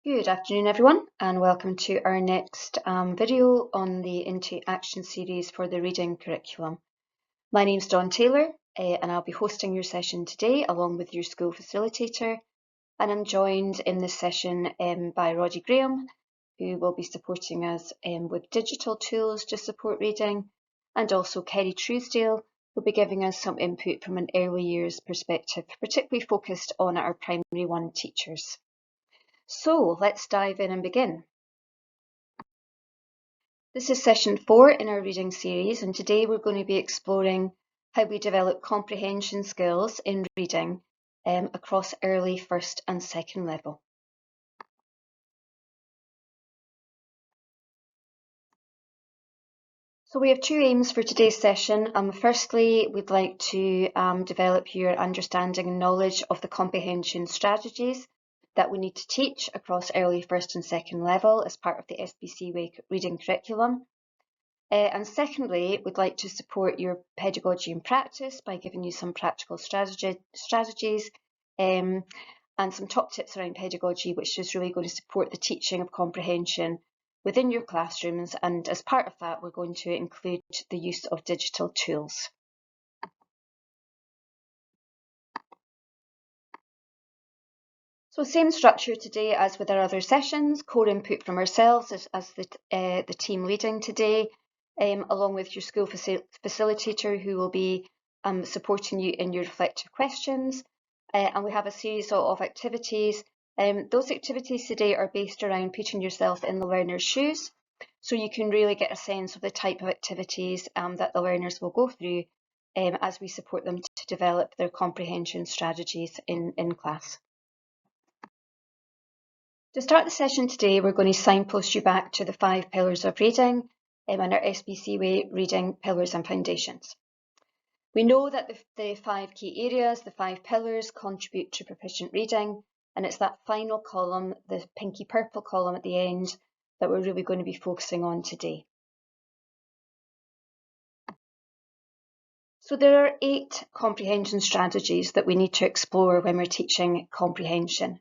Good afternoon, everyone, and welcome to our next video on the Into Action series for the reading curriculum. My name's Dawn Taylor, and I'll be hosting your session today along with your school facilitator. And I'm joined in this session by Roddy Graham, who will be supporting us with digital tools to support reading, and also Kerry Truesdale will be giving us some input from an early years perspective, particularly focused on our Primary 1 teachers. So let's dive in and begin. This is session 4 in our reading series, and today we're going to be exploring how we develop comprehension skills in reading across early, first and second level. So we have two aims for today's session. Firstly, we'd like to develop your understanding and knowledge of the comprehension strategies that we need to teach across early, first and second level as part of the SBC reading curriculum. And secondly, we'd like to support your pedagogy and practice by giving you some practical strategies and some top tips around pedagogy, which is really going to support the teaching of comprehension within your classrooms. And as part of that, we're going to include the use of digital tools. So same structure today as with our other sessions, core input from ourselves as the team leading today, along with your school facilitator who will be supporting you in your reflective questions. And we have a series of activities. Those activities today are based around putting yourself in the learner's shoes, so you can really get a sense of the type of activities that the learners will go through as we support them to develop their comprehension strategies in class. To start the session today, we're going to signpost you back to the 5 pillars of reading and our SBC Way reading pillars and foundations. We know that the 5 key areas, the 5 pillars, contribute to proficient reading, and it's that final column, the pinky purple column at the end, that we're really going to be focusing on today. So there are 8 comprehension strategies that we need to explore when we're teaching comprehension.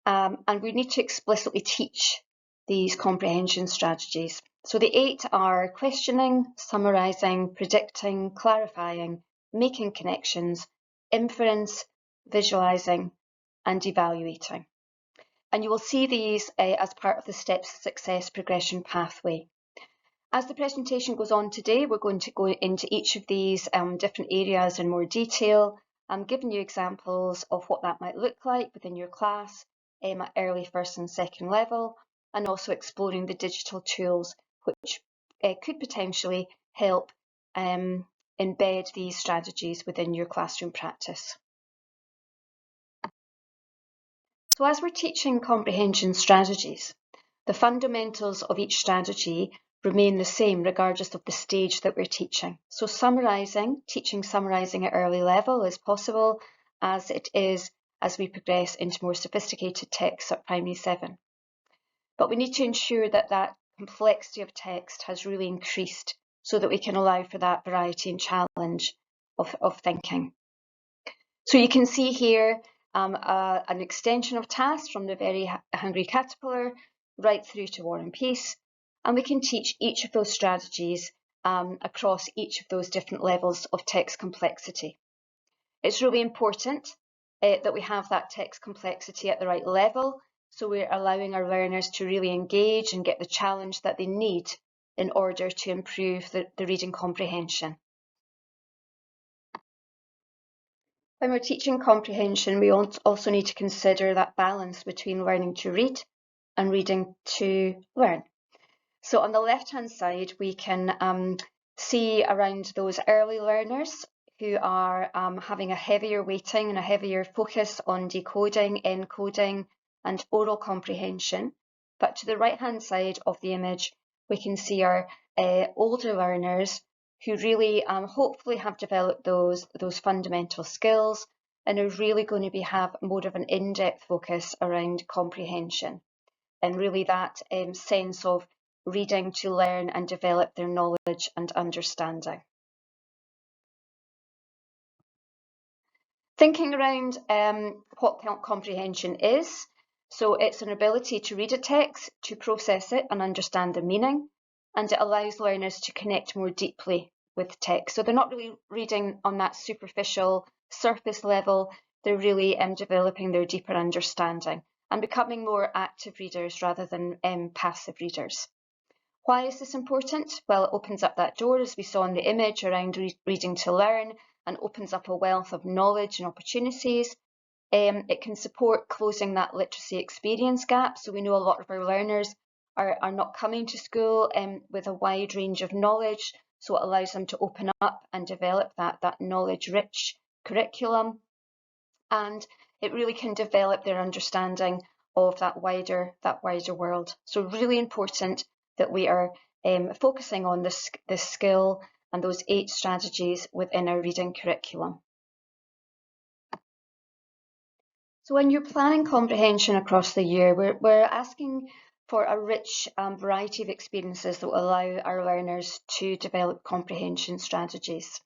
And we need to explicitly teach these comprehension strategies. So the 8 are questioning, summarising, predicting, clarifying, making connections, inference, visualising, and evaluating. And you will see these as part of the Steps to Success progression pathway. As the presentation goes on today, we're going to go into each of these different areas in more detail. I'm giving you examples of what that might look like within your class, at early first and second level, and also exploring the digital tools which could potentially help embed these strategies within your classroom practice. So as we're teaching comprehension strategies, the fundamentals of each strategy remain the same regardless of the stage that we're teaching. So teaching summarising at early level is possible as it is as we progress into more sophisticated texts at primary 7. But we need to ensure that that complexity of text has really increased so that we can allow for that variety and challenge of thinking. So you can see here an extension of tasks from the Very Hungry Caterpillar right through to War and Peace, and we can teach each of those strategies across each of those different levels of text complexity. It's really important that we have that text complexity at the right level, so we're allowing our learners to really engage and get the challenge that they need in order to improve the reading comprehension. When we're teaching comprehension, we also need to consider that balance between learning to read and reading to learn. So on the left-hand side, we can see around those early learners who are having a heavier weighting and a heavier focus on decoding, encoding, and oral comprehension. But to the right-hand side of the image, we can see our older learners who really hopefully have developed those fundamental skills and are really going to have more of an in-depth focus around comprehension and really that sense of reading to learn and develop their knowledge and understanding. Thinking around what comprehension is, So it's an ability to read a text, to process it and understand the meaning, and it allows learners to connect more deeply with text. So they're not really reading on that superficial surface level, they're really developing their deeper understanding and becoming more active readers rather than passive readers. Why is this important? Well, it opens up that door, as we saw in the image, around reading to learn, and opens up a wealth of knowledge and opportunities. It can support closing that literacy experience gap. So we know a lot of our learners are not coming to school with a wide range of knowledge, so it allows them to open up and develop that knowledge-rich curriculum. And it really can develop their understanding of that wider world. So really important that we are focusing on this skill and those 8 strategies within our reading curriculum. So when you're planning comprehension across the year, we're asking for a rich variety of experiences that will allow our learners to develop comprehension strategies.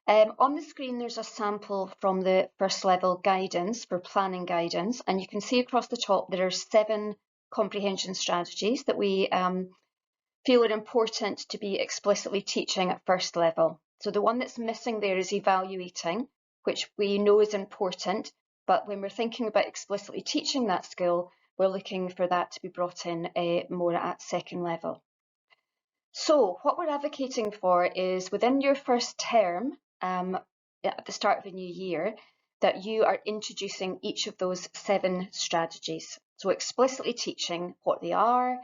On the screen, there's a sample from the first level guidance for planning guidance, and you can see across the top there are 7 comprehension strategies that we feel are important to be explicitly teaching at first level. So the one that's missing there is evaluating, which we know is important, but when we're thinking about explicitly teaching that skill, we're looking for that to be brought in more at second level. So what we're advocating for is within your first term, at the start of a new year, that you are introducing each of those 7 strategies. So explicitly teaching what they are,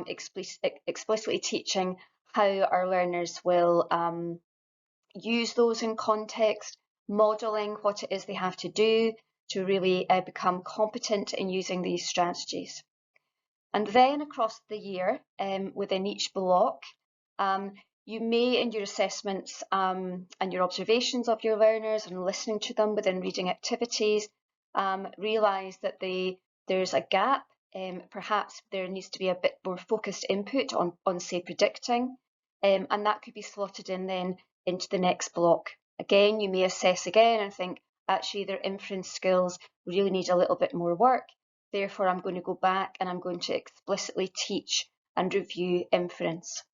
explicitly teaching how our learners will use those in context, modelling what it is they have to do to really become competent in using these strategies. And then across the year, within each block, you may, in your assessments and your observations of your learners and listening to them within reading activities, realise that there's a gap. Perhaps there needs to be a bit more focused input on say, predicting, and that could be slotted in then into the next block. Again, you may assess again and think, actually, their inference skills really need a little bit more work. Therefore, I'm going to go back and I'm going to explicitly teach and review inference.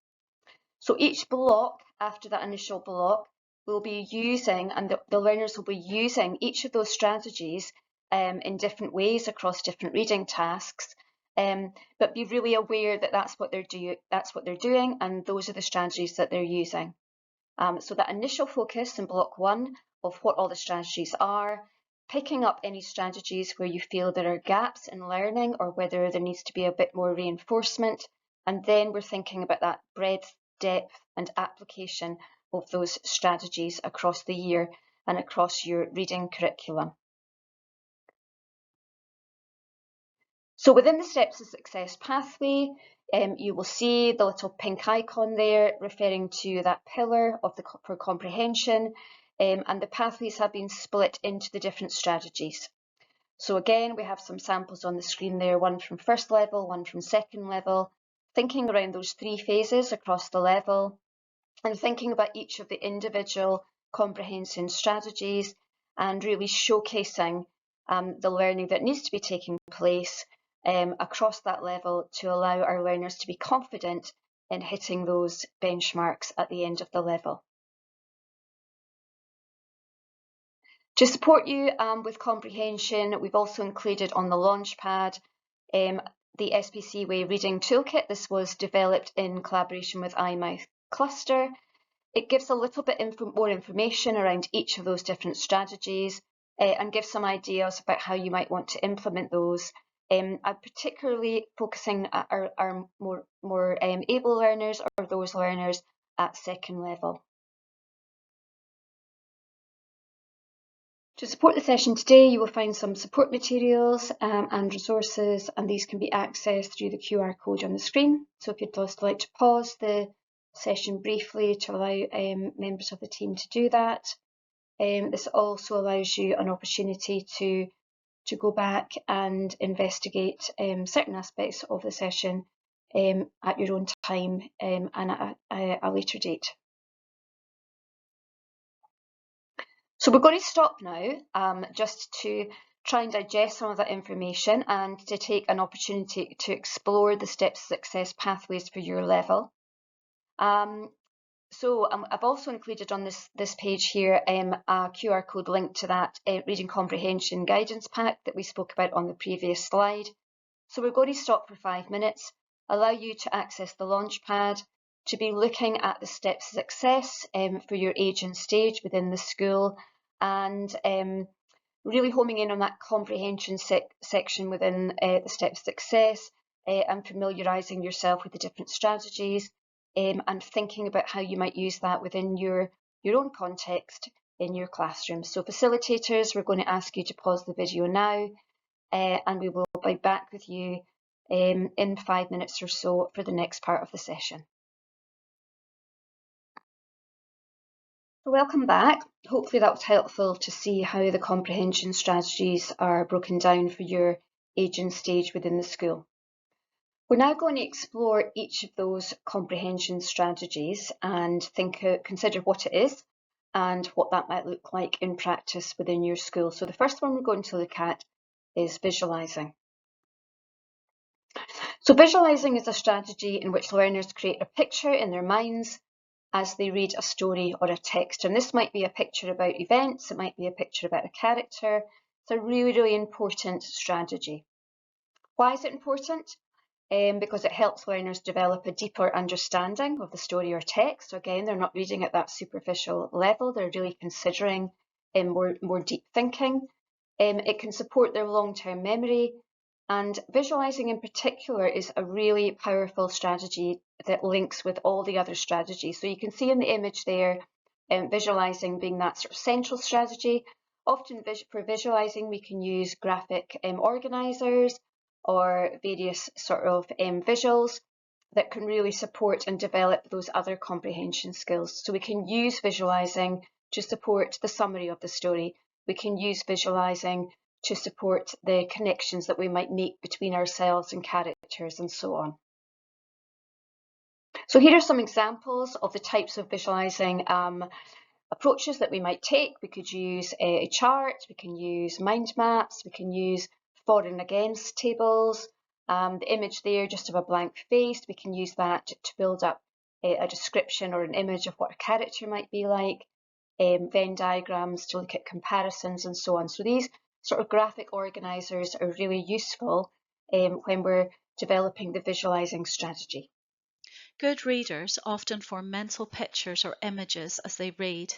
So each block, after that initial block, will be using, and the learners will be using each of those strategies in different ways across different reading tasks, but be really aware that that's what they're doing, and those are the strategies that they're using. So that initial focus in block 1 of what all the strategies are, picking up any strategies where you feel there are gaps in learning or whether there needs to be a bit more reinforcement, and then we're thinking about that breadth, depth and application of those strategies across the year and across your reading curriculum. So within the Steps to Success pathway, you will see the little pink icon there referring to that pillar for comprehension, and the pathways have been split into the different strategies. So again, we have some samples on the screen there, one from first level, one from second level, thinking around those 3 phases across the level and thinking about each of the individual comprehension strategies and really showcasing the learning that needs to be taking place across that level to allow our learners to be confident in hitting those benchmarks at the end of the level. To support you with comprehension, we've also included on the Launchpad the SPC Way Reading Toolkit. This was developed in collaboration with iMouth Cluster. It gives a little bit more information around each of those different strategies and gives some ideas about how you might want to implement those. I'm particularly focusing at our more able learners or those learners at second level. To support the session today, you will find some support materials and resources, and these can be accessed through the QR code on the screen. So if you'd just like to pause the session briefly to allow members of the team to do that. This also allows you an opportunity to go back and investigate certain aspects of the session at your own time and at a later date. So we're going to stop now just to try and digest some of that information and to take an opportunity to explore the steps to success pathways for your level. So I've also included on this page here a QR code link to that reading comprehension guidance pack that we spoke about on the previous slide. So we're going to stop for 5 minutes, allow you to access the Launchpad, to be looking at the steps to success for your age and stage within the school, and really homing in on that comprehension section within the steps to success, and familiarising yourself with the different strategies, and thinking about how you might use that within your own context in your classroom. So facilitators, we're going to ask you to pause the video now, and we will be back with you in 5 minutes or so for the next part of the session. So welcome back. Hopefully that was helpful to see how the comprehension strategies are broken down for your age and stage within the school. We're now going to explore each of those comprehension strategies and consider what it is and what that might look like in practice within your school. So the first one we're going to look at is visualising. So visualising is a strategy in which learners create a picture in their minds as they read a story or a text. And this might be a picture about events, it might be a picture about a character. It's a really, really important strategy. Why is it important? Because it helps learners develop a deeper understanding of the story or text. So again, they're not reading at that superficial level, they're really considering more deep thinking. It can support their long-term memory, and visualising in particular is a really powerful strategy that links with all the other strategies. So you can see in the image there, visualising being that sort of central strategy. Often for visualising, we can use graphic organisers or various sort of visuals that can really support and develop those other comprehension skills. So we can use visualising to support the summary of the story. We can use visualising to support the connections that we might make between ourselves and characters and so on. So here are some examples of the types of visualising approaches that we might take. We could use a chart, we can use mind maps, we can use for and against tables. The image there just of a blank face, we can use that to build up a description or an image of what a character might be like. Venn diagrams to look at comparisons and so on. So these sort of graphic organisers are really useful when we're developing the visualising strategy. Good readers often form mental pictures or images as they read.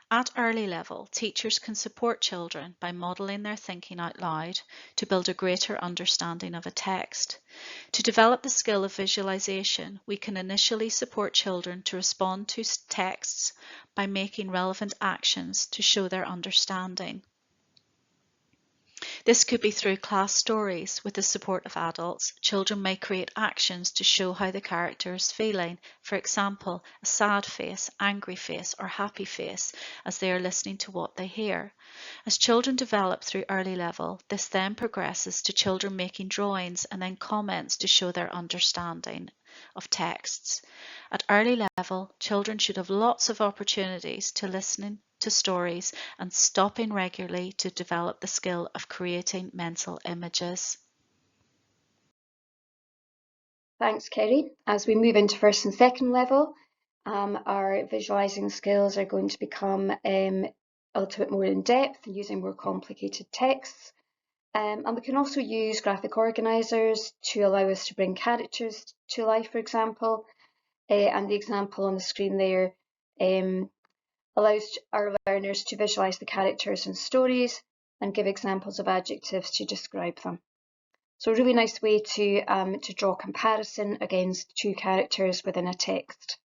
At early level, teachers can support children by modelling their thinking out loud to build a greater understanding of a text. To develop the skill of visualisation, we can initially support children to respond to texts by making relevant actions to show their understanding. This could be through class stories. With the support of adults, children may create actions to show how the character is feeling, for example, a sad face, angry face, or happy face, as they are listening to what they hear. As children develop through early level, this then progresses to children making drawings and then comments to show their understanding of texts. At early level, children should have lots of opportunities to listen to stories and stopping regularly to develop the skill of creating mental images. Thanks, Kerry. As we move into first and second level, our visualising skills are going to become a little bit more in depth, using more complicated texts. And we can also use graphic organisers to allow us to bring characters to life, for example. And the example on the screen there allows our learners to visualise the characters and stories and give examples of adjectives to describe them. So a really nice way to draw comparison against two characters within a text.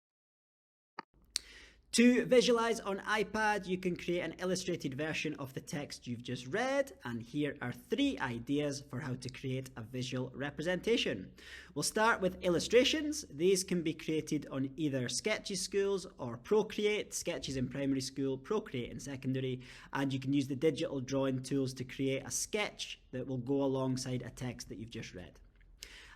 To visualize on iPad, you can create an illustrated version of the text you've just read, and here are 3 ideas for how to create a visual representation. We'll start with illustrations. These can be created on either Sketches schools or Procreate, Sketches in primary school, Procreate in secondary, and you can use the digital drawing tools to create a sketch that will go alongside a text that you've just read.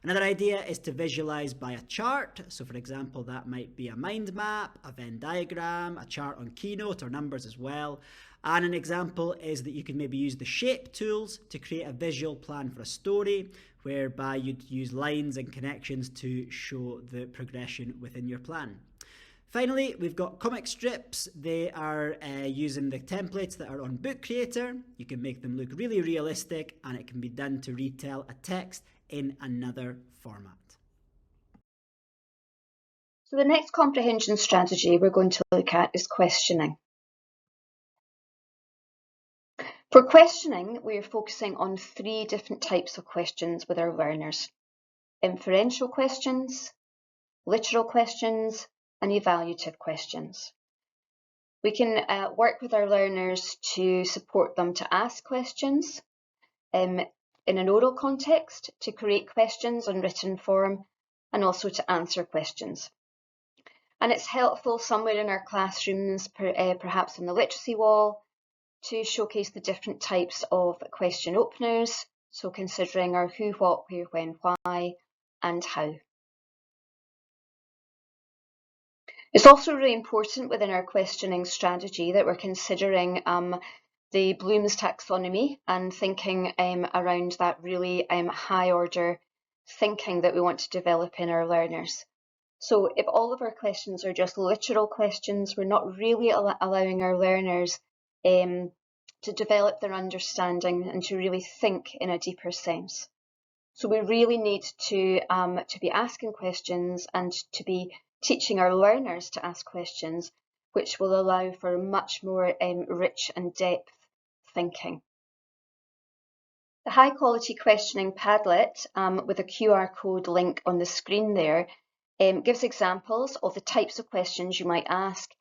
Another idea is to visualize by a chart. So for example, that might be a mind map, a Venn diagram, a chart on Keynote or Numbers as well. And an example is that you can maybe use the shape tools to create a visual plan for a story, whereby you'd use lines and connections to show the progression within your plan. Finally, we've got comic strips. They are using the templates that are on Book Creator. You can make them look really realistic, and it can be done to retell a text in another format. So the next comprehension strategy we're going to look at is questioning. For questioning, we are focusing on 3 different types of questions with our learners: inferential questions, literal questions, and evaluative questions. We can work with our learners to support them to ask questions in an oral context, to create questions in written form, and also to answer questions. And it's helpful somewhere in our classrooms, perhaps on the literacy wall, to showcase the different types of question openers, so considering our who, what, where, when, why, and how. It's also really important within our questioning strategy that we're considering the Bloom's taxonomy and thinking around that really high order thinking that we want to develop in our learners. So if all of our questions are just literal questions, we're not really allowing our learners to develop their understanding and to really think in a deeper sense. So we really need to be asking questions and to be teaching our learners to ask questions, which will allow for much more rich and depth thinking. The high quality questioning Padlet with a QR code link on the screen there gives examples of the types of questions you might ask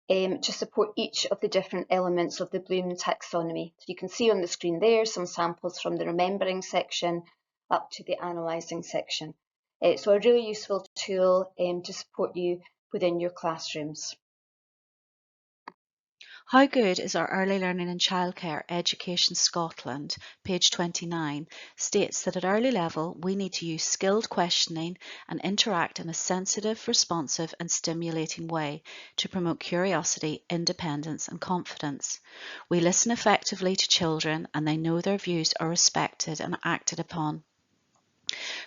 to support each of the different elements of the Bloom taxonomy. So you can see on the screen there some samples from the remembering section up to the analysing section. So a really useful tool to support you within your classrooms. How good is our Early Learning and Childcare Education Scotland, page 29, states that at early level we need to use skilled questioning and interact in a sensitive, responsive and stimulating way to promote curiosity, independence and confidence. We listen effectively to children and they know their views are respected and acted upon.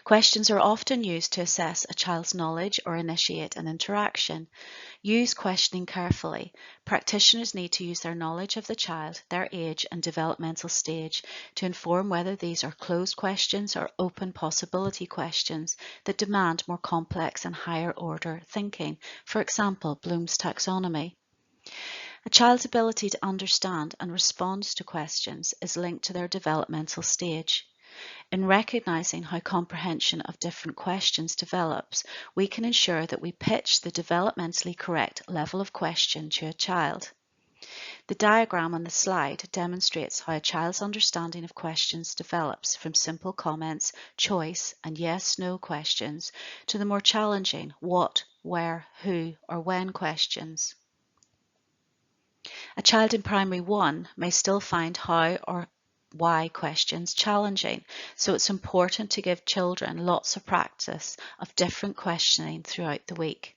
Questions are often used to assess a child's knowledge or initiate an interaction. Use questioning carefully. Practitioners need to use their knowledge of the child, their age and developmental stage to inform whether these are closed questions or open possibility questions that demand more complex and higher order thinking, for example, Bloom's taxonomy. A child's ability to understand and respond to questions is linked to their developmental stage. In recognizing how comprehension of different questions develops, we can ensure that we pitch the developmentally correct level of question to a child. The diagram on the slide demonstrates how a child's understanding of questions develops from simple comments, choice, and yes/no questions to the more challenging what, where, who, or when questions. A child in Primary 1 may still find how or why questions challenging, so it's important to give children lots of practice of different questioning throughout the week.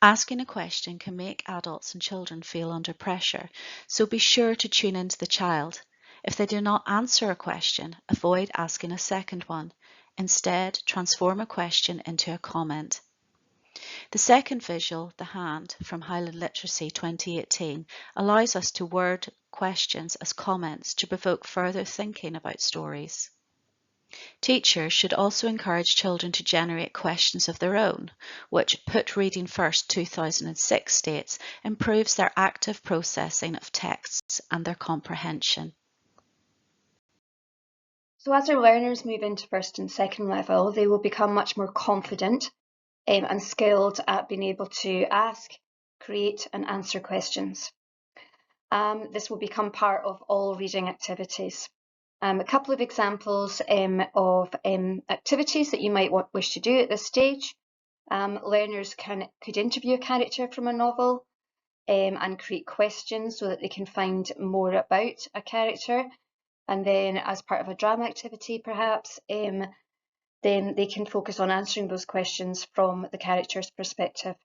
Asking a question can make adults and children feel under pressure, so be sure to tune into the child. If they do not answer a question, avoid asking a second one. Instead, transform a question into a comment. The second visual, the hand, from Highland Literacy 2018, allows us to word questions as comments to provoke further thinking about stories. Teachers should also encourage children to generate questions of their own, which Put Reading First 2006 states improves their active processing of texts and their comprehension. So as our learners move into first and second level, they will become much more confident and skilled at being able to ask, create and answer questions. This will become part of all reading activities. A couple of examples of activities that you might wish to do at this stage. Learners could interview a character from a novel and create questions so that they can find more about a character. And then as part of a drama activity perhaps, then they can focus on answering those questions from the character's perspective.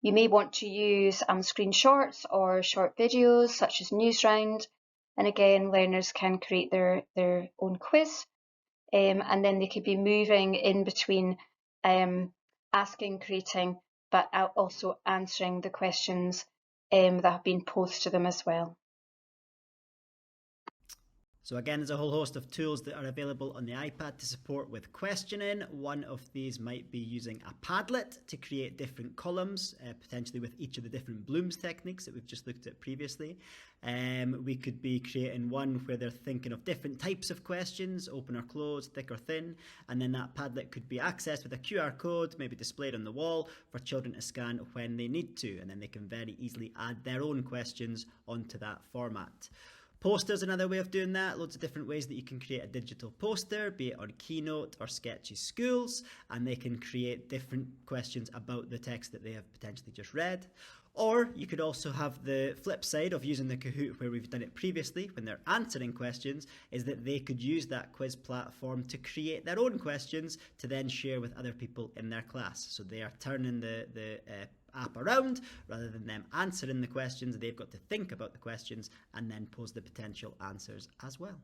You may want to use screenshots or short videos such as Newsround, and again learners can create their own quiz, and then they could be moving in between asking, creating, but also answering the questions that have been posed to them as well. So again, there's a whole host of tools that are available on the iPad to support with questioning. One of these might be using a Padlet to create different columns, potentially with each of the different Bloom's techniques that we've just looked at previously. We could be creating one where they're thinking of different types of questions, open or closed, thick or thin, and then that Padlet could be accessed with a QR code, maybe displayed on the wall for children to scan when they need to, and then they can very easily add their own questions onto that format. Posters, another way of doing that. Loads of different ways that you can create a digital poster, be it on Keynote or Sketchy Schools, and they can create different questions about the text that they have potentially just read. Or you could also have the flip side of using the Kahoot where we've done it previously when they're answering questions, is that they could use that quiz platform to create their own questions to then share with other people in their class. So they are turning the app around. Rather than them answering the questions, they've got to think about the questions and then pose the potential answers as well.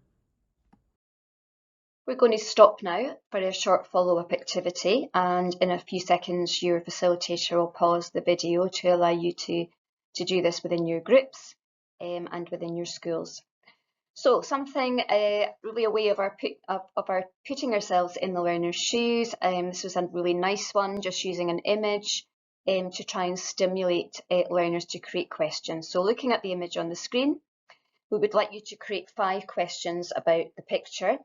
We're going to stop now for a short follow-up activity, and in a few seconds your facilitator will pause the video to allow you to do this within your groups and within your schools. So something really a way of our putting ourselves in the learner's shoes. This was a really nice one, just using an image to try and stimulate learners to create questions. So looking at the image on the screen, we would like you to create 5 questions about the picture.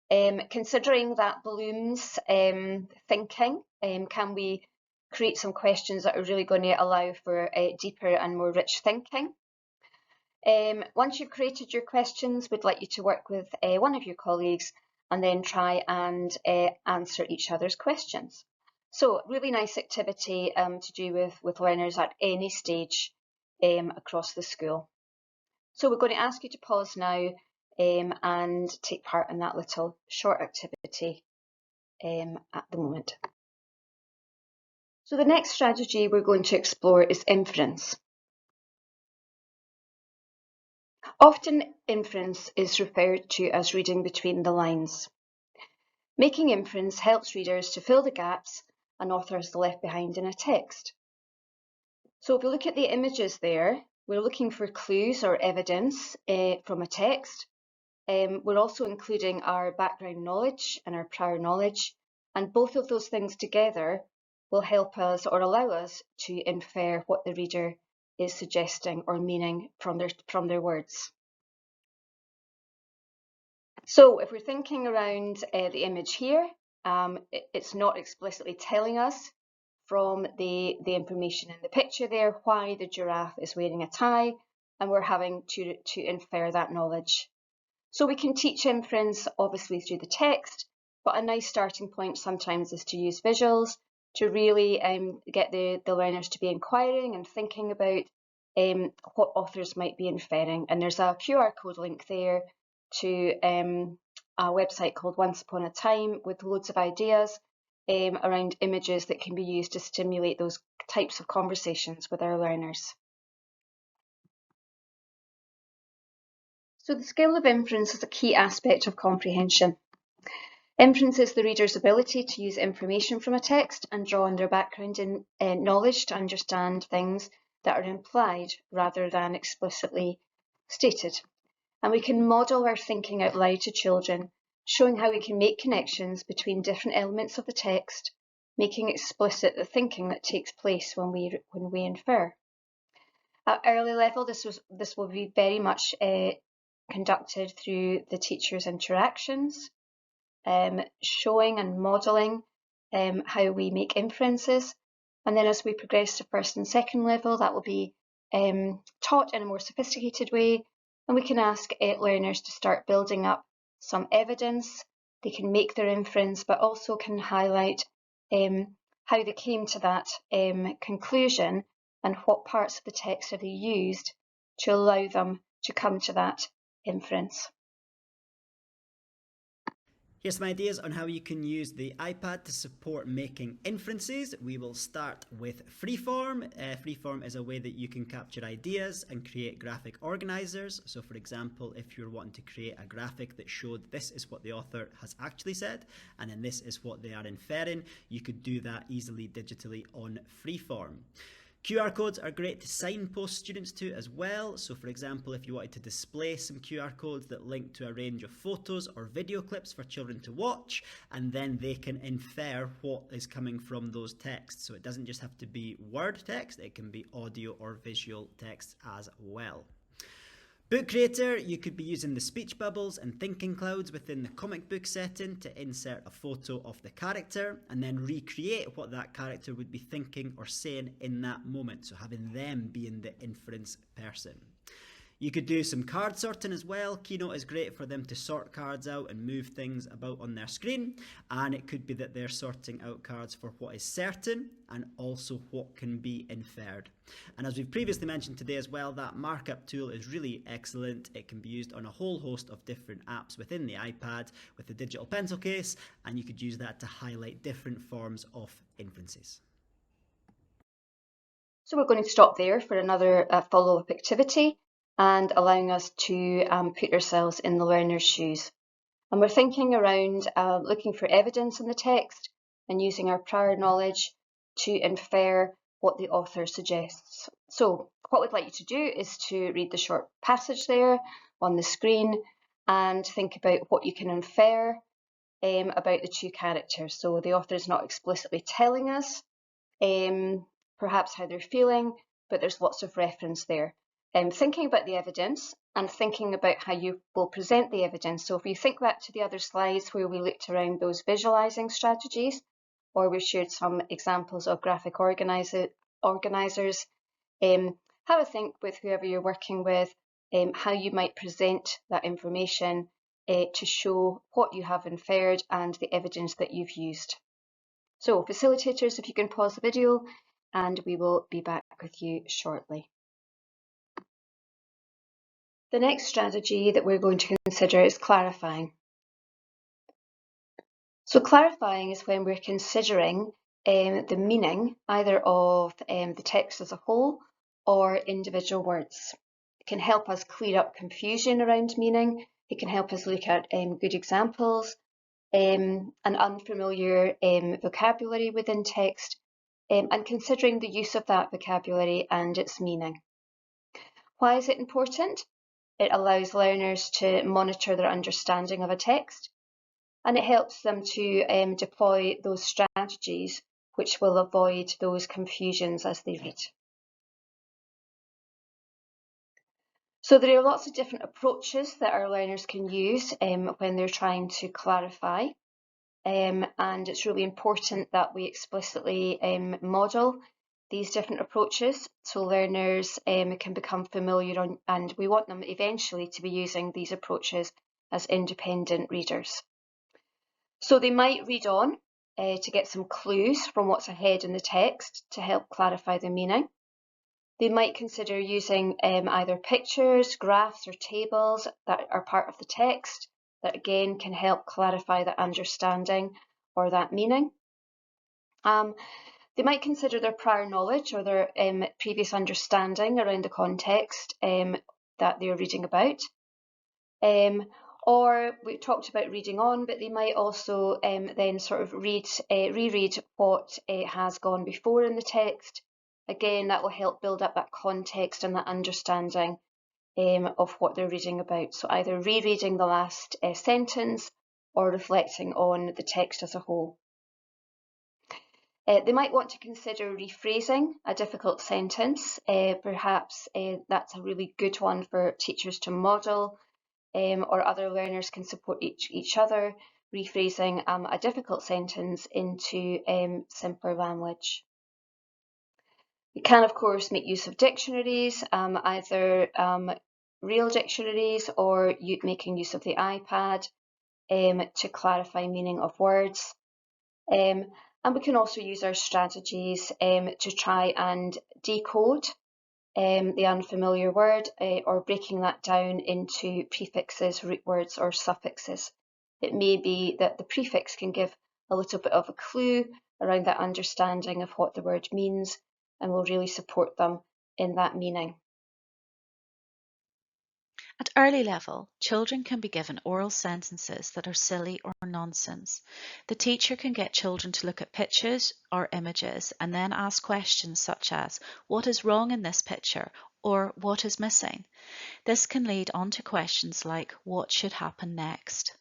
Considering that Bloom's thinking, can we create some questions that are really going to allow for deeper and more rich thinking? Once you've created your questions, we'd like you to work with one of your colleagues and then try and answer each other's questions. So really nice activity to do with learners at any stage across the school. So we're going to ask you to pause now and take part in that little short activity at the moment. So the next strategy we're going to explore is inference. Often inference is referred to as reading between the lines. Making inference helps readers to fill the gaps an author has left behind in a text. So if we look at the images there, we're looking for clues or evidence from a text. We're also including our background knowledge and our prior knowledge, and both of those things together will help us or allow us to infer what the reader is suggesting or meaning from their words. So if we're thinking around the image here, it's not explicitly telling us from the information in the picture there why the giraffe is wearing a tie, and we're having to infer that knowledge. So we can teach inference obviously through the text, but a nice starting point sometimes is to use visuals to really get the learners to be inquiring and thinking about what authors might be inferring. And there's a QR code link there to a website called Once Upon a Time with loads of ideas around images that can be used to stimulate those types of conversations with our learners. So the skill of inference is a key aspect of comprehension. Inference is the reader's ability to use information from a text and draw on their background in knowledge to understand things that are implied rather than explicitly stated. And we can model our thinking out loud to children, showing how we can make connections between different elements of the text, making explicit the thinking that takes place when we infer. At early level, this will be very much conducted through the teacher's interactions, showing and modelling how we make inferences. And then as we progress to first and second level, that will be taught in a more sophisticated way. And we can ask learners to start building up some evidence. They can make their inference, but also can highlight how they came to that conclusion and what parts of the text have they used to allow them to come to that inference. Here's some ideas on how you can use the iPad to support making inferences. We will start with Freeform. Freeform is a way that you can capture ideas and create graphic organizers. So for example, if you're wanting to create a graphic that showed this is what the author has actually said, and then this is what they are inferring, you could do that easily digitally on Freeform. QR codes are great to signpost students to as well. So for example, if you wanted to display some QR codes that link to a range of photos or video clips for children to watch, and then they can infer what is coming from those texts. So it doesn't just have to be word text, it can be audio or visual text as well. Book Creator, you could be using the speech bubbles and thinking clouds within the comic book setting to insert a photo of the character and then recreate what that character would be thinking or saying in that moment, so having them being the inference person. You could do some card sorting as well. Keynote is great for them to sort cards out and move things about on their screen. And it could be that they're sorting out cards for what is certain and also what can be inferred. And as we've previously mentioned today as well, that markup tool is really excellent. It can be used on a whole host of different apps within the iPad with the digital pencil case, and you could use that to highlight different forms of inferences. So we're going to stop there for another follow-up activity, and allowing us to put ourselves in the learner's shoes. And we're thinking around looking for evidence in the text and using our prior knowledge to infer what the author suggests. So what we'd like you to do is to read the short passage there on the screen and think about what you can infer about the two characters. So the author is not explicitly telling us perhaps how they're feeling, but there's lots of reference there. Thinking about the evidence and thinking about how you will present the evidence. So if we think back to the other slides where we looked around those visualizing strategies, or we shared some examples of graphic organizers, have a think with whoever you're working with, how you might present that information to show what you have inferred and the evidence that you've used. So facilitators, if you can pause the video, and we will be back with you shortly. The next strategy that we're going to consider is clarifying. So clarifying is when we're considering the meaning either of the text as a whole or individual words. It can help us clear up confusion around meaning. It can help us look at good examples, and unfamiliar vocabulary within text, and considering the use of that vocabulary and its meaning. Why is it important? It allows learners to monitor their understanding of a text, and it helps them to deploy those strategies which will avoid those confusions as they read. So there are lots of different approaches that our learners can use when they're trying to clarify, and it's really important that we explicitly model these different approaches so learners can become familiar on, and we want them eventually to be using these approaches as independent readers. So they might read on to get some clues from what's ahead in the text to help clarify the meaning. They might consider using either pictures, graphs or tables that are part of the text that again can help clarify that understanding or that meaning. They might consider their prior knowledge or their previous understanding around the context that they're reading about. Or we talked about reading on, but they might also then sort of reread what has gone before in the text. Again, that will help build up that context and that understanding of what they're reading about. So either rereading the last sentence or reflecting on the text as a whole. They might want to consider rephrasing a difficult sentence. Perhaps that's a really good one for teachers to model, or other learners can support each other, rephrasing a difficult sentence into simpler language. You can, of course, make use of dictionaries, either real dictionaries or making use of the iPad to clarify meaning of words. And we can also use our strategies to try and decode the unfamiliar word or breaking that down into prefixes, root words or suffixes It may be that the prefix can give a little bit of a clue around that understanding of what the word means and will really support them in that meaning. At early level, children can be given oral sentences that are silly or nonsense. The teacher can get children to look at pictures or images and then ask questions such as, what is wrong in this picture? Or what is missing? This can lead on to questions like, what should happen next?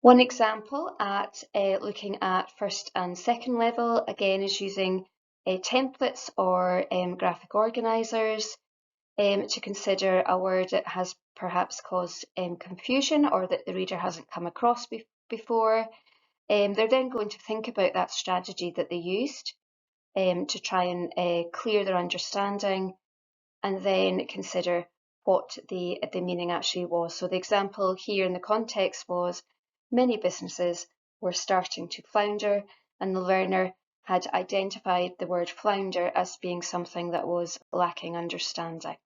One example at looking at first and second level, again, is using templates or graphic organisers to consider a word that has perhaps caused confusion or that the reader hasn't come across before. They're then going to think about that strategy that they used to try and clear their understanding, and then consider what the meaning actually was. So the example here in the context was many businesses were starting to flounder, and the learner had identified the word flounder as being something that was lacking understanding.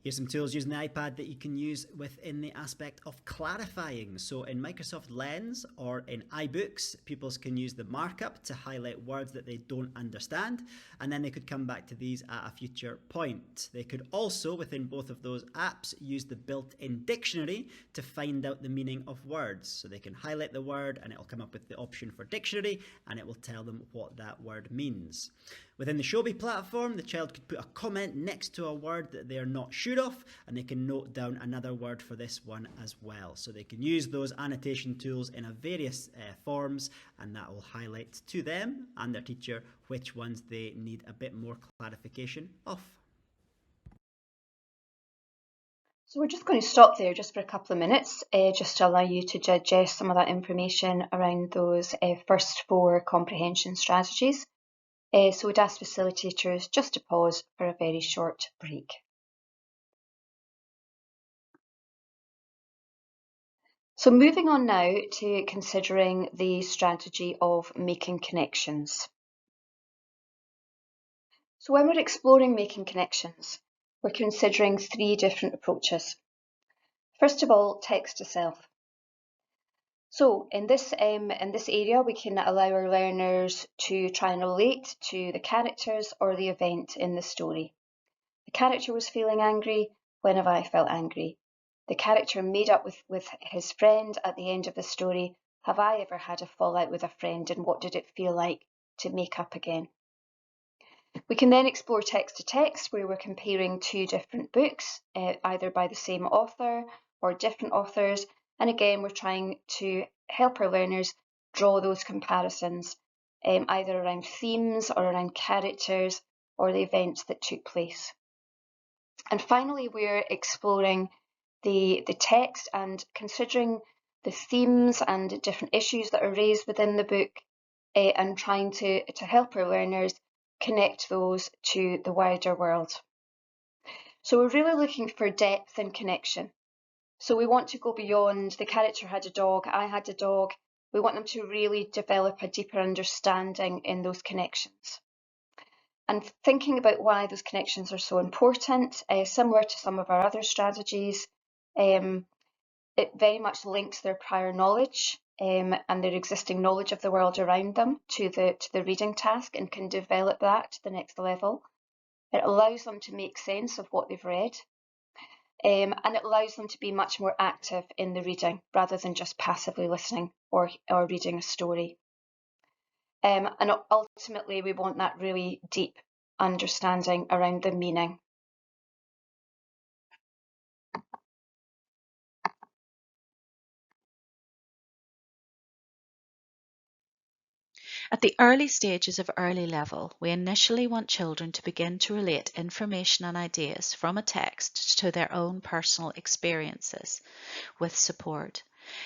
Here's some tools using the iPad that you can use within the aspect of clarifying. So in Microsoft Lens or in iBooks, pupils can use the markup to highlight words that they don't understand, and then they could come back to these at a future point. They could also, within both of those apps, use the built-in dictionary to find out the meaning of words. So they can highlight the word and it'll come up with the option for dictionary and it will tell them what that word means. Within the Shobi platform, the child could put a comment next to a word that they are not sure of, and they can note down another word for this one as well. So they can use those annotation tools in a various forms, and that will highlight to them and their teacher which ones they need a bit more clarification of. So we're just going to stop there just for a couple of minutes, just to allow you to digest some of that information around those first 4 comprehension strategies. So we'd ask facilitators just to pause for a very short break. So moving on now to considering the strategy of making connections. So when we're exploring making connections, we're considering 3 different approaches. First of all, text to self. So in this area, we can allow our learners to try and relate to the characters or the event in the story. The character was feeling angry. When have I felt angry? The character made up with his friend at the end of the story. Have I ever had a fallout with a friend, and what did it feel like to make up again? We can then explore text to text, where we're comparing 2 different books, either by the same author or different authors. And again, we're trying to help our learners draw those comparisons, either around themes or around characters or the events that took place. And finally, we're exploring the text and considering the themes and different issues that are raised within the book, and trying to help our learners connect those to the wider world. So we're really looking for depth and connection. So we want to go beyond the character had a dog, I had a dog. We want them to really develop a deeper understanding in those connections. And thinking about why those connections are so important, similar to some of our other strategies, it very much links their prior knowledge and their existing knowledge of the world around them to the reading task and can develop that to the next level. It allows them to make sense of what they've read, and it allows them to be much more active in the reading rather than just passively listening or reading a story. And ultimately, we want that really deep understanding around the meaning. At the early stages of early level, we initially want children to begin to relate information and ideas from a text to their own personal experiences with support.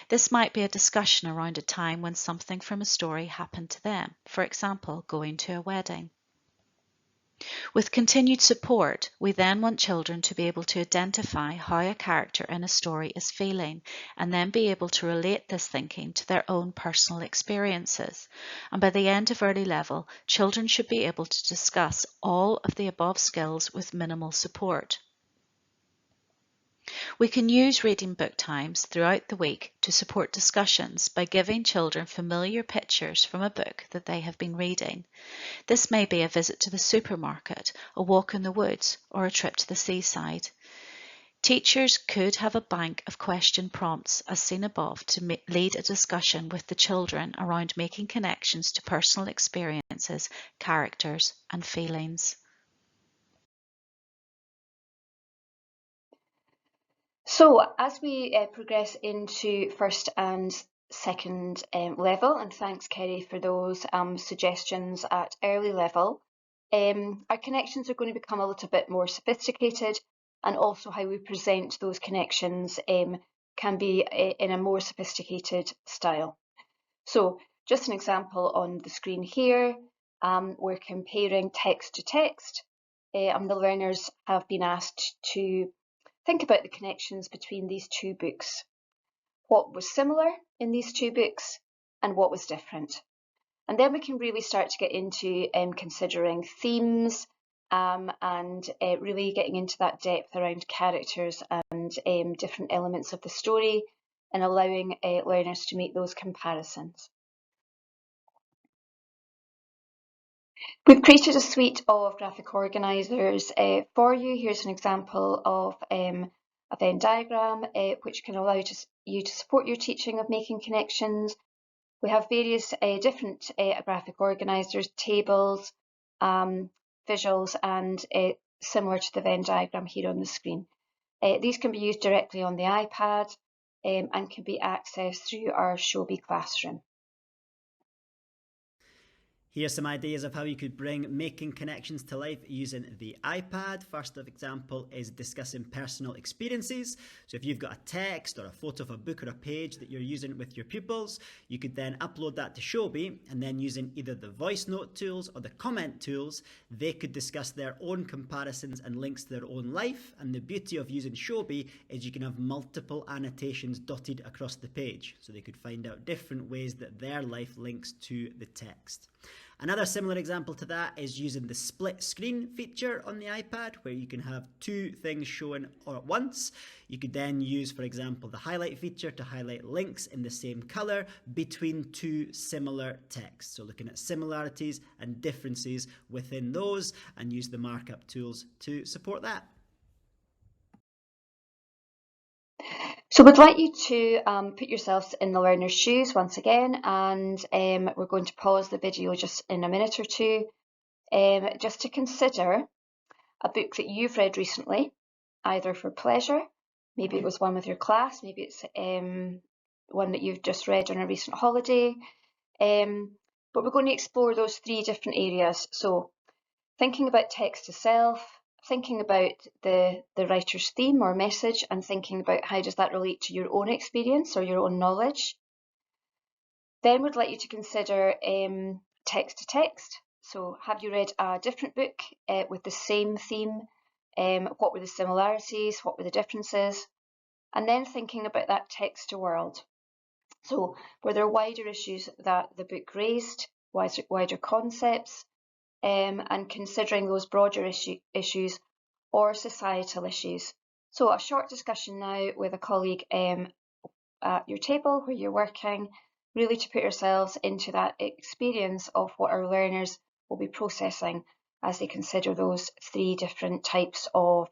This might be a discussion around a time when something from a story happened to them, for example, going to a wedding. With continued support, we then want children to be able to identify how a character in a story is feeling and then be able to relate this thinking to their own personal experiences. And by the end of early level, children should be able to discuss all of the above skills with minimal support. We can use reading book times throughout the week to support discussions by giving children familiar pictures from a book that they have been reading. This may be a visit to the supermarket, a walk in the woods, or a trip to the seaside. Teachers could have a bank of question prompts, as seen above, to lead a discussion with the children around making connections to personal experiences, characters, and feelings. So as we progress into first and second level, and thanks Kerry for those suggestions at early level, our connections are going to become a little bit more sophisticated, and also how we present those connections can be in a more sophisticated style. So just an example on the screen here, we're comparing text to text, and the learners have been asked to think about the connections between these two books. What was similar in these two books and what was different? And then we can really start to get into considering themes and really getting into that depth around characters and different elements of the story, and allowing learners to make those comparisons. We've created a suite of graphic organisers for you. Here's an example of a Venn diagram which can allow you to support your teaching of making connections. We have various different graphic organisers, tables, visuals, and similar to the Venn diagram here on the screen. These can be used directly on the iPad and can be accessed through our Showbie Classroom. Here's some ideas of how you could bring making connections to life using the iPad. First example is discussing personal experiences. So if you've got a text or a photo of a book or a page that you're using with your pupils, you could then upload that to Showbie, and then using either the voice note tools or the comment tools, they could discuss their own comparisons and links to their own life. And the beauty of using Showbie is you can have multiple annotations dotted across the page, so they could find out different ways that their life links to the text. Another similar example to that is using the split screen feature on the iPad, where you can have two things shown all at once. You could then use, for example, the highlight feature to highlight links in the same color between two similar texts. So looking at similarities and differences within those, and use the markup tools to support that. So we'd like you to put yourselves in the learner's shoes once again, and we're going to pause the video just in a minute or two, just to consider a book that you've read recently, either for pleasure, maybe it was one with your class, maybe it's one that you've just read on a recent holiday, but we're going to explore those three different areas. So thinking about text to self, thinking about the writer's theme or message, and thinking about how does that relate to your own experience or your own knowledge. Then we'd like you to consider text to text. So have you read a different book with the same theme? What were the similarities? What were the differences? And then thinking about that text to world. So were there wider issues that the book raised, wider concepts, and considering those broader issues or societal issues. So a short discussion now with a colleague at your table where you're working, really to put yourselves into that experience of what our learners will be processing as they consider those three different types of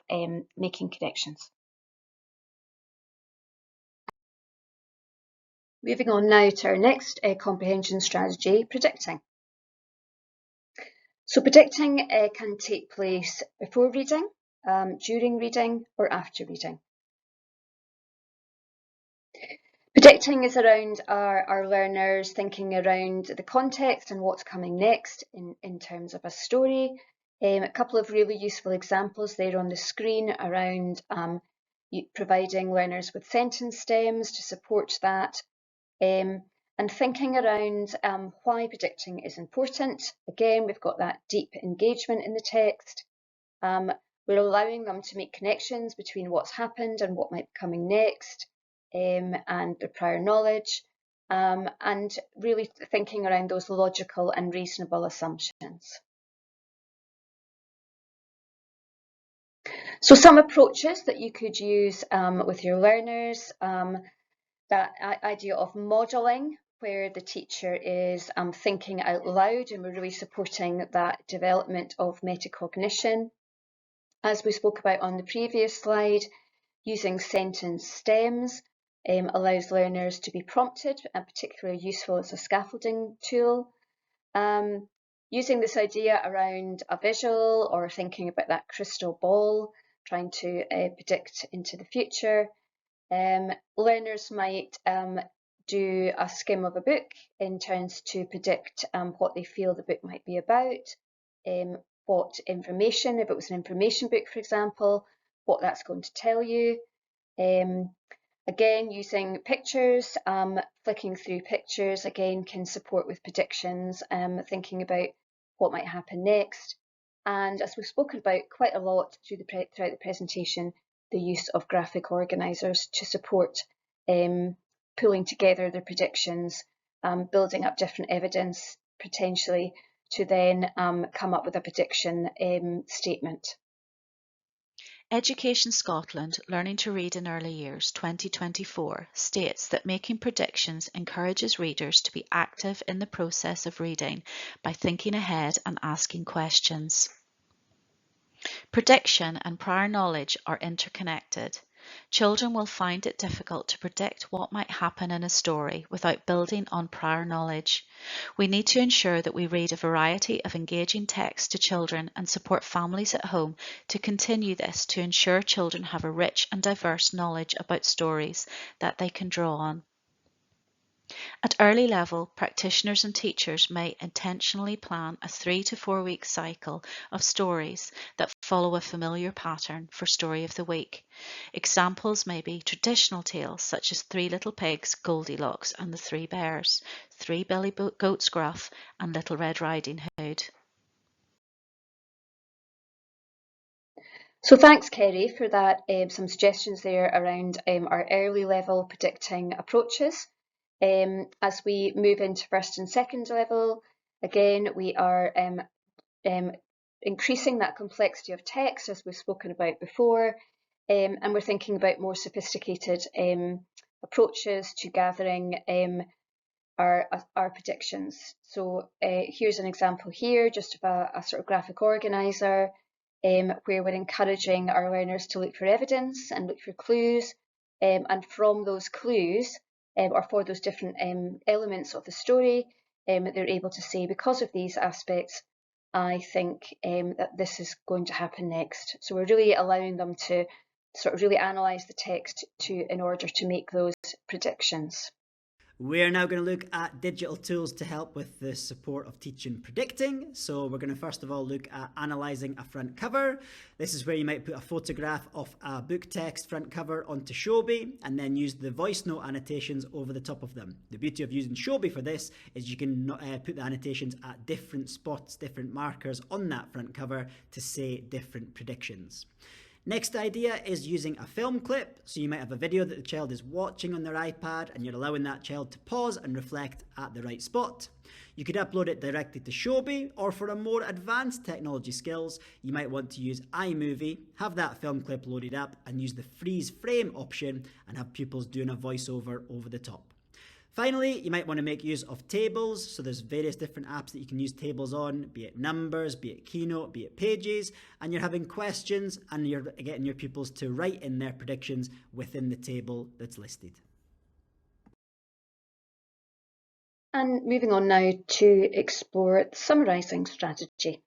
making connections. Moving on now to our next comprehension strategy, predicting. So predicting can take place before reading, during reading, or after reading. Predicting is around our learners thinking around the context and what's coming next in terms of a story. A couple of really useful examples there on the screen around providing learners with sentence stems to support that. And thinking around why predicting is important. Again, we've got that deep engagement in the text. We're allowing them to make connections between what's happened and what might be coming next, and their prior knowledge, and really thinking around those logical and reasonable assumptions. So some approaches that you could use with your learners, that idea of modelling, where the teacher is thinking out loud, and we're really supporting that development of metacognition. As we spoke about on the previous slide, using sentence stems allows learners to be prompted, and particularly useful as a scaffolding tool. Using this idea around a visual, or thinking about that crystal ball, trying to predict into the future. Learners might do a skim of a book in terms to predict what they feel the book might be about, what information, if it was an information book, for example, what that's going to tell you. Again, using pictures, flicking through pictures, again, can support with predictions, thinking about what might happen next. And as we've spoken about quite a lot throughout the presentation, the use of graphic organisers to support pulling together the predictions, building up different evidence, potentially, to then come up with a prediction statement. Education Scotland Learning to Read in Early Years 2024 states that making predictions encourages readers to be active in the process of reading by thinking ahead and asking questions. Prediction and prior knowledge are interconnected. Children will find it difficult to predict what might happen in a story without building on prior knowledge. We need to ensure that we read a variety of engaging texts to children and support families at home to continue this to ensure children have a rich and diverse knowledge about stories that they can draw on. At early level, practitioners and teachers may intentionally plan a 3 to 4 week cycle of stories that follow a familiar pattern for Story of the Week. Examples may be traditional tales such as Three Little Pigs, Goldilocks and the Three Bears, Three Billy Goats Gruff and Little Red Riding Hood. So thanks, Kerry, for that. Some suggestions there around our early level predicting approaches. As we move into first and second level, again, we are increasing that complexity of text, as we've spoken about before, and we're thinking about more sophisticated approaches to gathering our predictions. So here's an example here, just of a sort of graphic organiser, where we're encouraging our learners to look for evidence and look for clues, and from those clues, or for those different elements of the story, they're able to say, because of these aspects, I think that this is going to happen next. So we're really allowing them to sort of really analyse the text in order to make those predictions. We're now going to look at digital tools to help with the support of teaching predicting. So we're going to first of all look at analysing a front cover. This is where you might put a photograph of a book text front cover onto Shobi and then use the voice note annotations over the top of them. The beauty of using Shobi for this is you can put the annotations at different spots, different markers on that front cover to say different predictions. Next idea is using a film clip. So you might have a video that the child is watching on their iPad and you're allowing that child to pause and reflect at the right spot. You could upload it directly to Shobi, or for a more advanced technology skills, you might want to use iMovie, have that film clip loaded up and use the freeze frame option and have pupils doing a voiceover over the top. Finally, you might want to make use of tables. So there's various different apps that you can use tables on, be it Numbers, be it Keynote, be it Pages, and you're having questions and you're getting your pupils to write in their predictions within the table that's listed. And moving on now to explore the summarising strategy.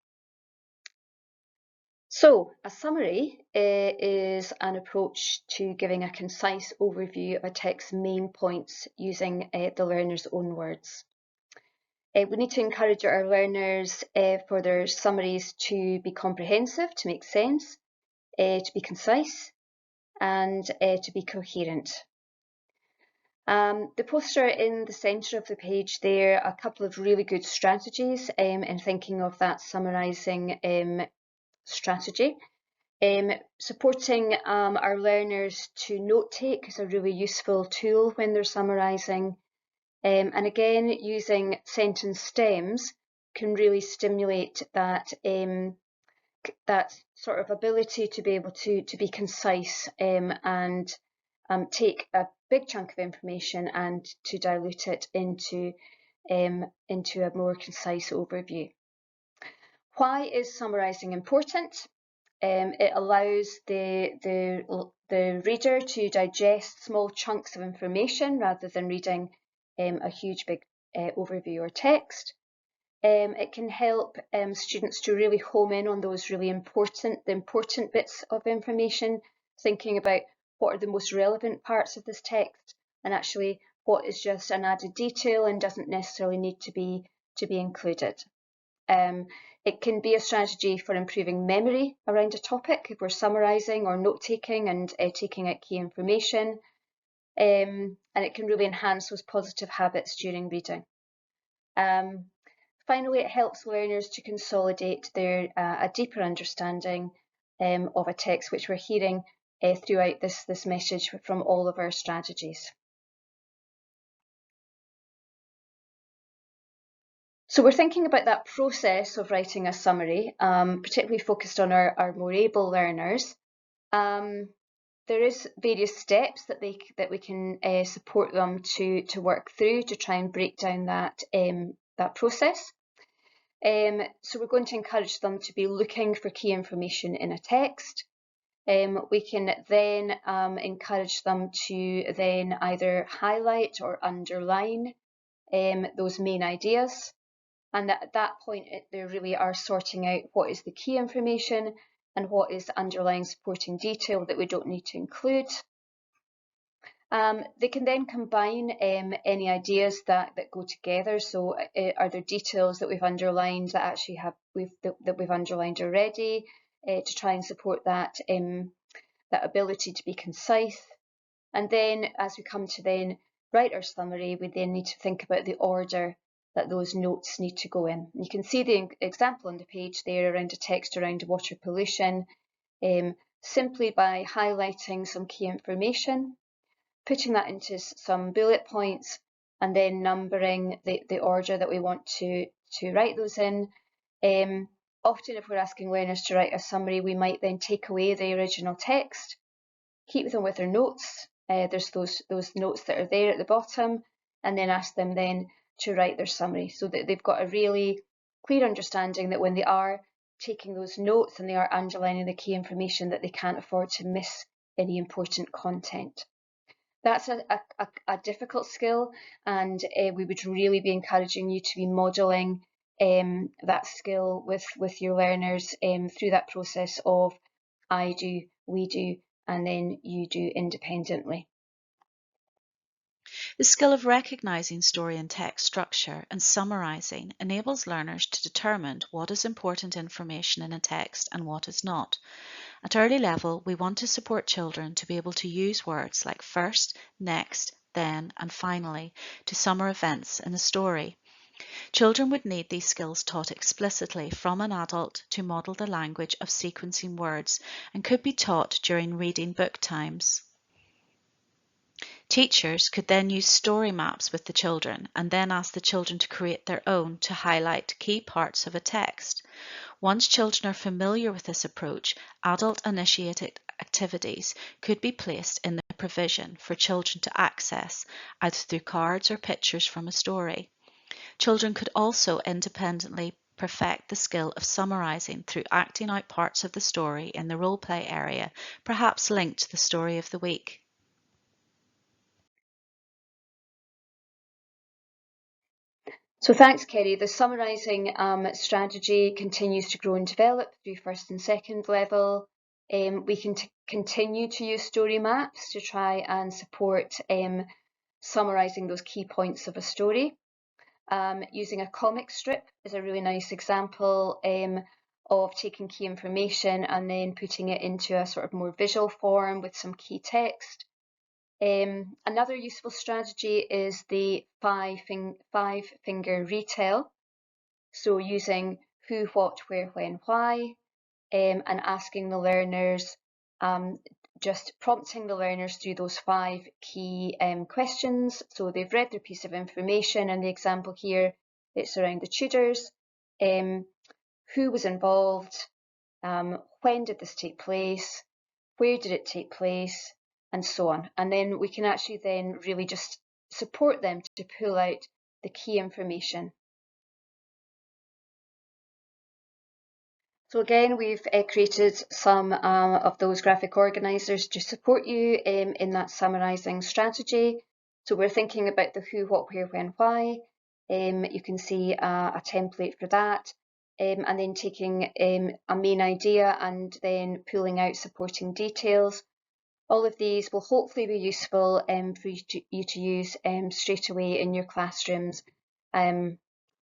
So a summary is an approach to giving a concise overview of a text's main points using the learner's own words. We need to encourage our learners for their summaries to be comprehensive, to make sense, to be concise, and to be coherent. The poster in the centre of the page there, a couple of really good strategies in thinking of that summarising strategy. Supporting our learners to note take is a really useful tool when they're summarising. And again, using sentence stems can really stimulate that that sort of ability to be able to be concise and take a big chunk of information and to dilute it into a more concise overview. Why is summarising important? It allows the reader to digest small chunks of information rather than reading a huge big overview or text. It can help students to really home in on those really important bits of information, thinking about what are the most relevant parts of this text and actually what is just an added detail and doesn't necessarily need to be included. It can be a strategy for improving memory around a topic if we're summarising or note-taking and taking out key information. And it can really enhance those positive habits during reading. Finally, it helps learners to consolidate a deeper understanding of a text, which we're hearing throughout this message from all of our strategies. So we're thinking about that process of writing a summary, particularly focused on our more able learners. There is various steps that we can support them to work through to try and break down that process. So we're going to encourage them to be looking for key information in a text. We can then encourage them to then either highlight or underline those main ideas. And at that point, they really are sorting out what is the key information and what is the underlying supporting detail that we don't need to include. They can then combine any ideas that go together. So are there details that we've underlined that actually we've underlined already to try and support that ability to be concise. And then as we come to then write our summary, we then need to think about the order that those notes need to go in. You can see the example on the page there around a text around water pollution, simply by highlighting some key information, putting that into some bullet points, and then numbering the order that we want to write those in. Often if we're asking learners to write a summary, we might then take away the original text, keep them with their notes. There's those notes that are there at the bottom, and then ask them then to write their summary so that they've got a really clear understanding that when they are taking those notes and they are underlining the key information, that they can't afford to miss any important content. That's a difficult skill, and we would really be encouraging you to be modelling that skill with your learners through that process of I do, we do, and then you do independently. The skill of recognizing story and text structure and summarizing enables learners to determine what is important information in a text and what is not. At early level, we want to support children to be able to use words like first, next, then, and finally to summarize events in a story. Children would need these skills taught explicitly from an adult to model the language of sequencing words and could be taught during reading book times. Teachers could then use story maps with the children and then ask the children to create their own to highlight key parts of a text. Once children are familiar with this approach, adult-initiated activities could be placed in the provision for children to access, either through cards or pictures from a story. Children could also independently perfect the skill of summarising through acting out parts of the story in the role play area, perhaps linked to the story of the week. So thanks, Kerry. The summarising strategy continues to grow and develop through first and second level. We can continue to use story maps to try and support summarising those key points of a story. Using a comic strip is a really nice example of taking key information and then putting it into a sort of more visual form with some key text. Another useful strategy is the five-finger retell. So using who, what, where, when, why, and asking the learners, just prompting the learners through those 5 key questions. So they've read their piece of information, and the example here, it's around the Tudors. Who was involved? when did this take place, where did it take place, and so on. And then we can actually then really just support them to pull out the key information. So again, we've created some of those graphic organisers to support you in that summarising strategy. So we're thinking about the who, what, where, when, why. You can see a template for that, and then taking a main idea and then pulling out supporting details. All of these will hopefully be useful for you to use straight away in your classrooms on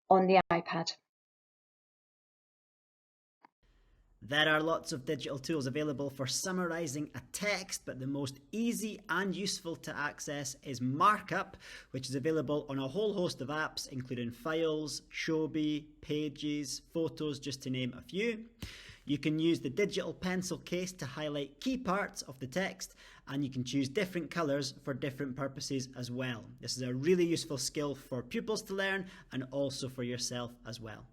the iPad. There are lots of digital tools available for summarising a text, but the most easy and useful to access is Markup, which is available on a whole host of apps, including Files, Showbie, Pages, Photos, just to name a few. You can use the digital pencil case to highlight key parts of the text, and you can choose different colours for different purposes as well. This is a really useful skill for pupils to learn and also for yourself as well.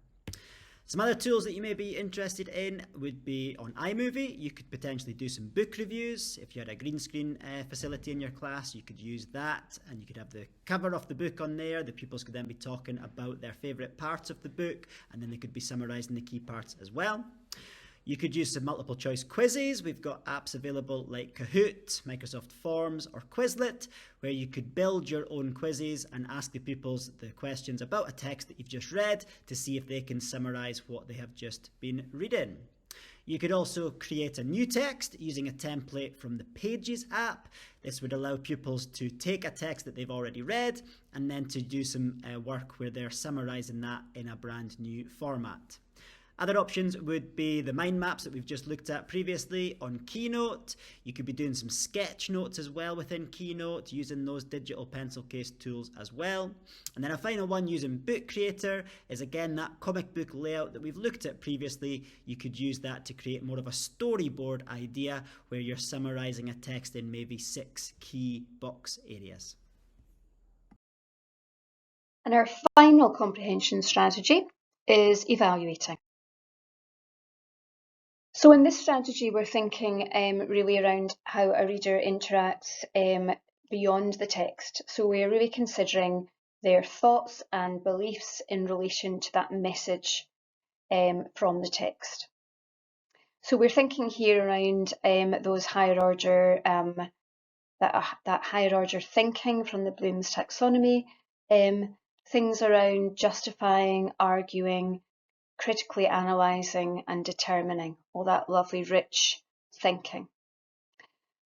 Some other tools that you may be interested in would be on iMovie. You could potentially do some book reviews. If you had a green screen facility in your class, you could use that, and you could have the cover of the book on there. The pupils could then be talking about their favourite parts of the book, and then they could be summarising the key parts as well. You could use some multiple choice quizzes. We've got apps available like Kahoot, Microsoft Forms, or Quizlet, where you could build your own quizzes and ask the pupils the questions about a text that you've just read to see if they can summarise what they have just been reading. You could also create a new text using a template from the Pages app. This would allow pupils to take a text that they've already read and then to do some work where they're summarising that in a brand new format. Other options would be the mind maps that we've just looked at previously on Keynote. You could be doing some sketch notes as well within Keynote, using those digital pencil case tools as well. And then a final one using Book Creator is again that comic book layout that we've looked at previously. You could use that to create more of a storyboard idea where you're summarising a text in maybe 6 key box areas. And our final comprehension strategy is evaluating. So in this strategy, we're thinking really around how a reader interacts beyond the text. So we're really considering their thoughts and beliefs in relation to that message from the text. So we're thinking here around those higher order, that higher order thinking from the Bloom's taxonomy, things around justifying, arguing, critically analysing and determining, all that lovely rich thinking.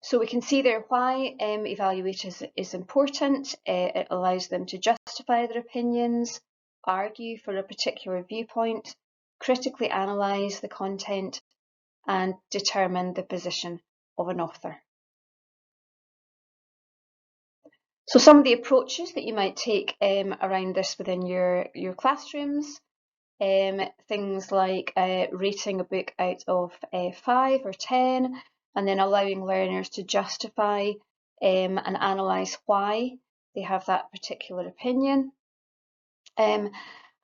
So we can see there why evaluate is important. It allows them to justify their opinions, argue for a particular viewpoint, critically analyse the content and determine the position of an author. So some of the approaches that you might take around this within your classrooms, things like rating a book out of 5 or 10, and then allowing learners to justify and analyse why they have that particular opinion.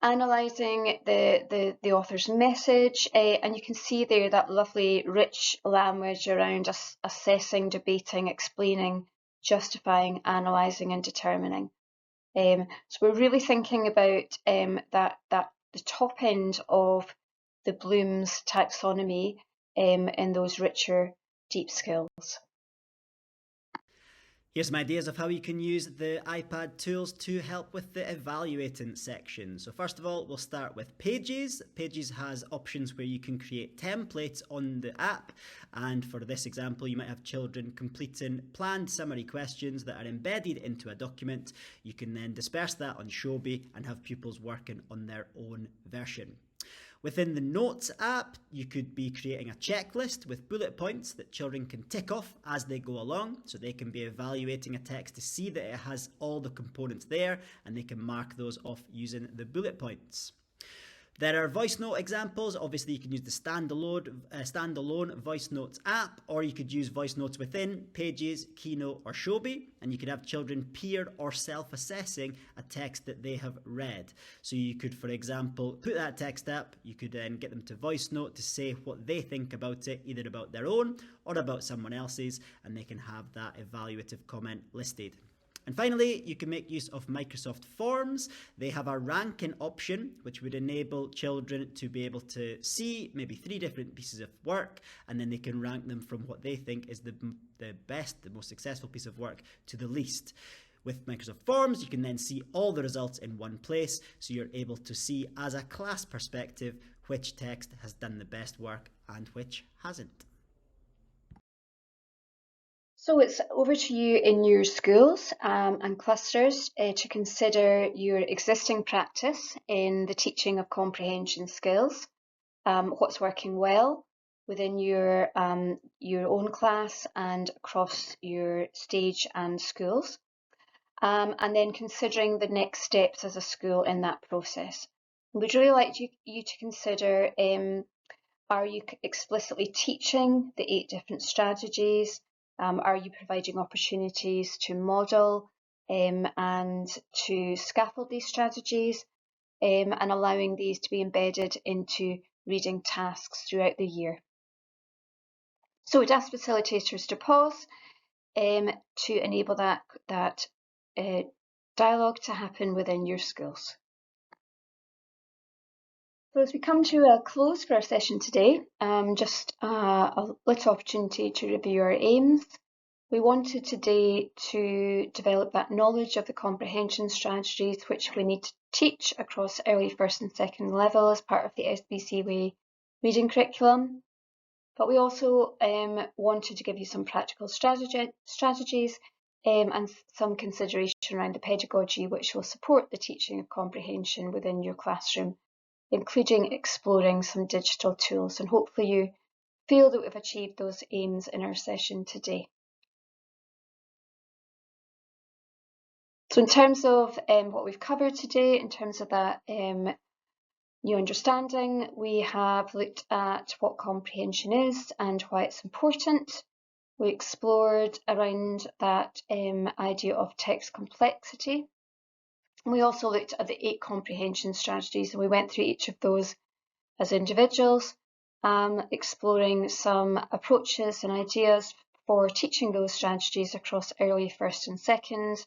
Analysing the author's message, and you can see there that lovely rich language around assessing, debating, explaining, justifying, analysing and determining. So we're really thinking about that the top end of the Bloom's taxonomy in those richer, deep skills. Here's some ideas of how you can use the iPad tools to help with the evaluating section. So first of all, we'll start with Pages. Pages has options where you can create templates on the app. And for this example, you might have children completing planned summary questions that are embedded into a document. You can then disperse that on Showbie and have pupils working on their own version. Within the Notes app, you could be creating a checklist with bullet points that children can tick off as they go along, so they can be evaluating a text to see that it has all the components there, and they can mark those off using the bullet points. There are voice note examples. Obviously, you can use the standalone voice notes app, or you could use voice notes within Pages, Keynote, or Shobi, and you could have children peer or self-assessing a text that they have read. So you could, for example, put that text up, you could then get them to voice note to say what they think about it, either about their own or about someone else's, and they can have that evaluative comment listed. And finally, you can make use of Microsoft Forms. They have a ranking option, which would enable children to be able to see maybe 3 different pieces of work, and then they can rank them from what they think is the best, the most successful piece of work to the least. With Microsoft Forms, you can then see all the results in one place, so you're able to see as a class perspective which text has done the best work and which hasn't. So it's over to you in your schools and clusters to consider your existing practice in the teaching of comprehension skills, what's working well within your own class and across your stage and schools, and then considering the next steps as a school in that process. We'd really like you to consider, are you explicitly teaching the 8 different strategies? Are you providing opportunities to model and to scaffold these strategies and allowing these to be embedded into reading tasks throughout the year? So we'd ask facilitators to pause to enable that dialogue to happen within your schools. So as we come to a close for our session today, just a little opportunity to review our aims. We wanted today to develop that knowledge of the comprehension strategies which we need to teach across early first and second level as part of the SBC Way reading curriculum. But we also wanted to give you some practical strategies and some consideration around the pedagogy which will support the teaching of comprehension within your classroom, including exploring some digital tools, and hopefully you feel that we've achieved those aims in our session today. So in terms of what we've covered today, in terms of that new understanding, we have looked at what comprehension is and why it's important. We explored around that idea of text complexity. We also looked at the 8 comprehension strategies, and we went through each of those as individuals, exploring some approaches and ideas for teaching those strategies across early first and second,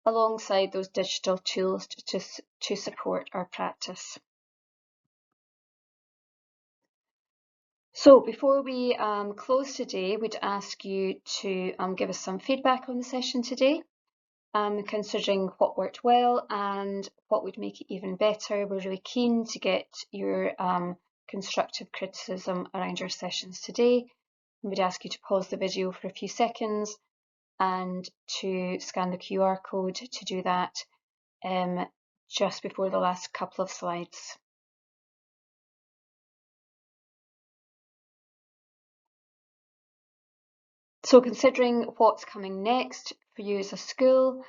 alongside those digital tools to support our practice. So before we close today, we'd ask you to give us some feedback on the session today, considering what worked well and what would make it even better. We're really keen to get your constructive criticism around our sessions today. And we'd ask you to pause the video for a few seconds and to scan the QR code to do that just before the last couple of slides. So considering what's coming next for you as a school,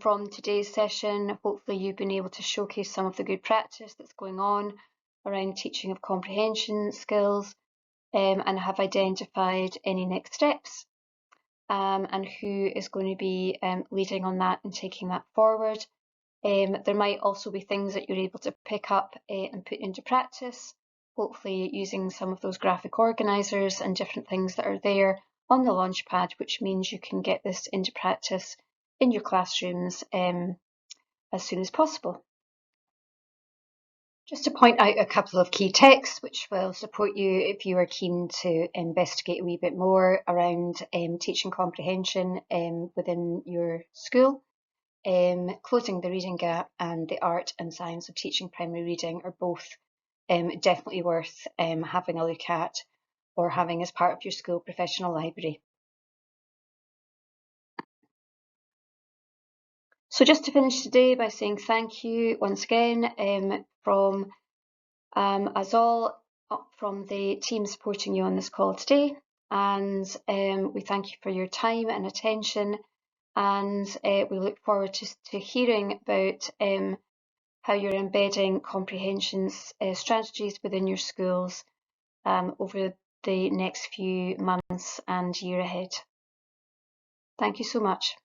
from today's session, hopefully you've been able to showcase some of the good practice that's going on around teaching of comprehension skills and have identified any next steps and who is going to be leading on that and taking that forward. There might also be things that you're able to pick up and put into practice, hopefully using some of those graphic organisers and different things that are there on the Launchpad, which means you can get this into practice in your classrooms as soon as possible. Just to point out a couple of key texts which will support you if you are keen to investigate a wee bit more around teaching comprehension within your school. Closing the Reading Gap and The Art and Science of Teaching Primary Reading are both definitely worth having a look at or having as part of your school professional library. So just to finish today by saying thank you once again from us all, from the team supporting you on this call today, and we thank you for your time and attention, and we look forward to hearing about how you're embedding comprehension strategies within your schools over the next few months and year ahead. Thank you so much.